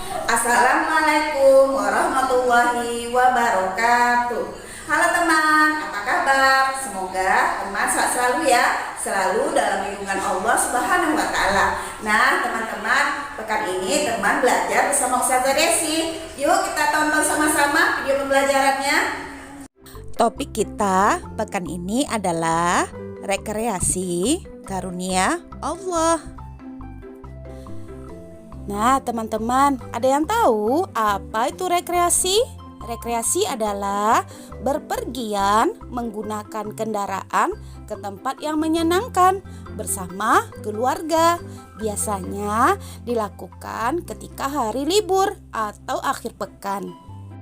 Assalamualaikum warahmatullahi wabarakatuh. Halo teman, apa kabar? Semoga teman sehat selalu ya, selalu dalam lindungan Allah Subhanahu wa Ta'ala. Nah, teman-teman, pekan ini teman belajar bersama Ustazah Desi. Yuk kita tonton sama-sama video pembelajarannya. Topik kita pekan ini adalah rekreasi karunia Allah. Nah, teman-teman, ada yang tahu apa itu rekreasi? Rekreasi adalah berpergian menggunakan kendaraan ke tempat yang menyenangkan bersama keluarga. Biasanya dilakukan ketika hari libur atau akhir pekan.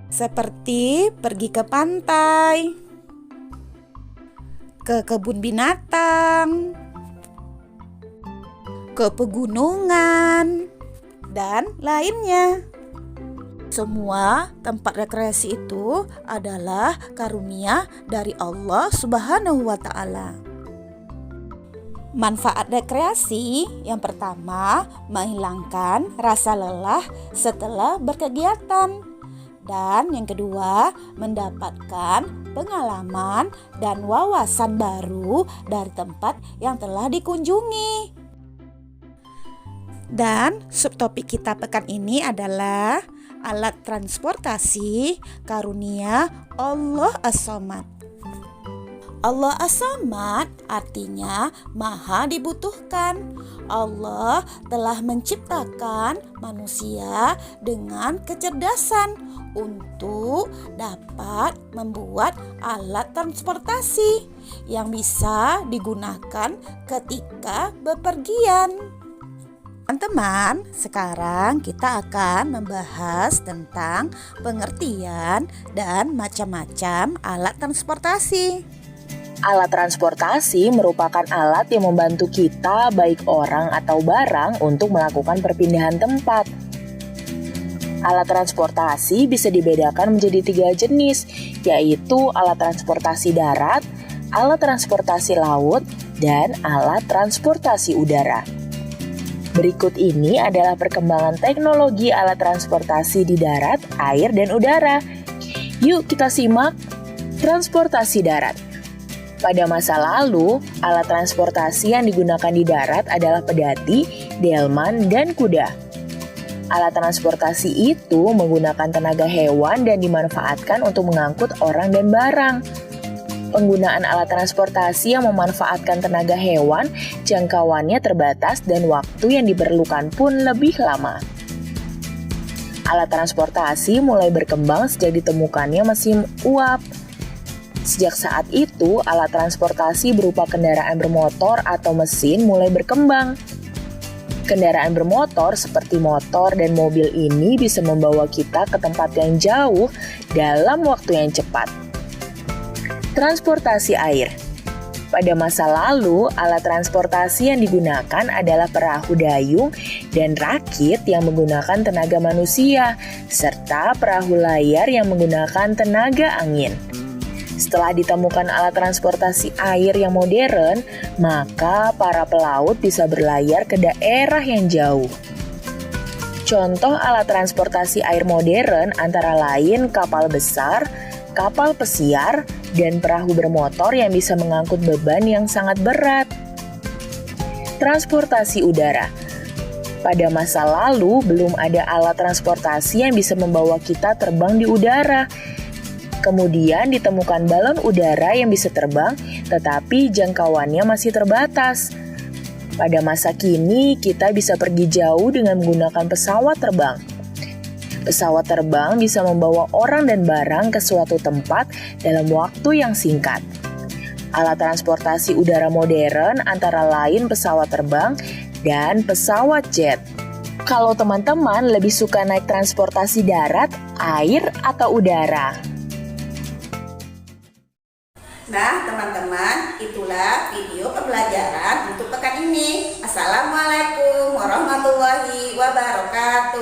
Seperti pergi ke pantai, ke kebun binatang, ke pegunungan, dan lainnya. Semua tempat rekreasi itu adalah karunia dari Allah Subhanahu wa Ta'ala. Manfaat rekreasi yang pertama, menghilangkan rasa lelah setelah berkegiatan. Dan yang kedua, mendapatkan pengalaman dan wawasan baru dari tempat yang telah dikunjungi. Dan subtopik kita pekan ini adalah alat transportasi karunia Allah As-Samad. Allah As-Samad artinya maha dibutuhkan. Allah telah menciptakan manusia dengan kecerdasan untuk dapat membuat alat transportasi yang bisa digunakan ketika bepergian. Teman-teman, sekarang kita akan membahas tentang pengertian dan macam-macam alat transportasi. Alat transportasi merupakan alat yang membantu kita, baik orang atau barang, untuk melakukan perpindahan tempat. Alat transportasi bisa dibedakan menjadi 3 jenis, yaitu alat transportasi darat, alat transportasi laut, dan alat transportasi udara. Berikut ini adalah perkembangan teknologi alat transportasi di darat, air, dan udara. Yuk kita simak. Transportasi darat. Pada masa lalu, alat transportasi yang digunakan di darat adalah pedati, delman, dan kuda. Alat transportasi itu menggunakan tenaga hewan dan dimanfaatkan untuk mengangkut orang dan barang. Penggunaan alat transportasi yang memanfaatkan tenaga hewan, jangkauannya terbatas dan waktu yang diperlukan pun lebih lama. Alat transportasi mulai berkembang sejak ditemukannya mesin uap. Sejak saat itu, alat transportasi berupa kendaraan bermotor atau mesin mulai berkembang. Kendaraan bermotor seperti motor dan mobil ini bisa membawa kita ke tempat yang jauh dalam waktu yang cepat. Transportasi air. Pada masa lalu, alat transportasi yang digunakan adalah perahu dayung dan rakit yang menggunakan tenaga manusia, serta perahu layar yang menggunakan tenaga angin. Setelah ditemukan alat transportasi air yang modern, maka para pelaut bisa berlayar ke daerah yang jauh. Contoh alat transportasi air modern antara lain kapal besar, kapal pesiar, dan perahu bermotor yang bisa mengangkut beban yang sangat berat. Transportasi udara. Pada masa lalu, belum ada alat transportasi yang bisa membawa kita terbang di udara. Kemudian ditemukan balon udara yang bisa terbang, tetapi jangkauannya masih terbatas. Pada masa kini, kita bisa pergi jauh dengan menggunakan pesawat terbang. Pesawat terbang bisa membawa orang dan barang ke suatu tempat dalam waktu yang singkat. Alat transportasi udara modern antara lain pesawat terbang dan pesawat jet. Kalau teman-teman lebih suka naik transportasi darat, air, atau udara? Nah, teman-teman, itulah video pembelajaran untuk pekan ini. Assalamualaikum warahmatullahi wabarakatuh.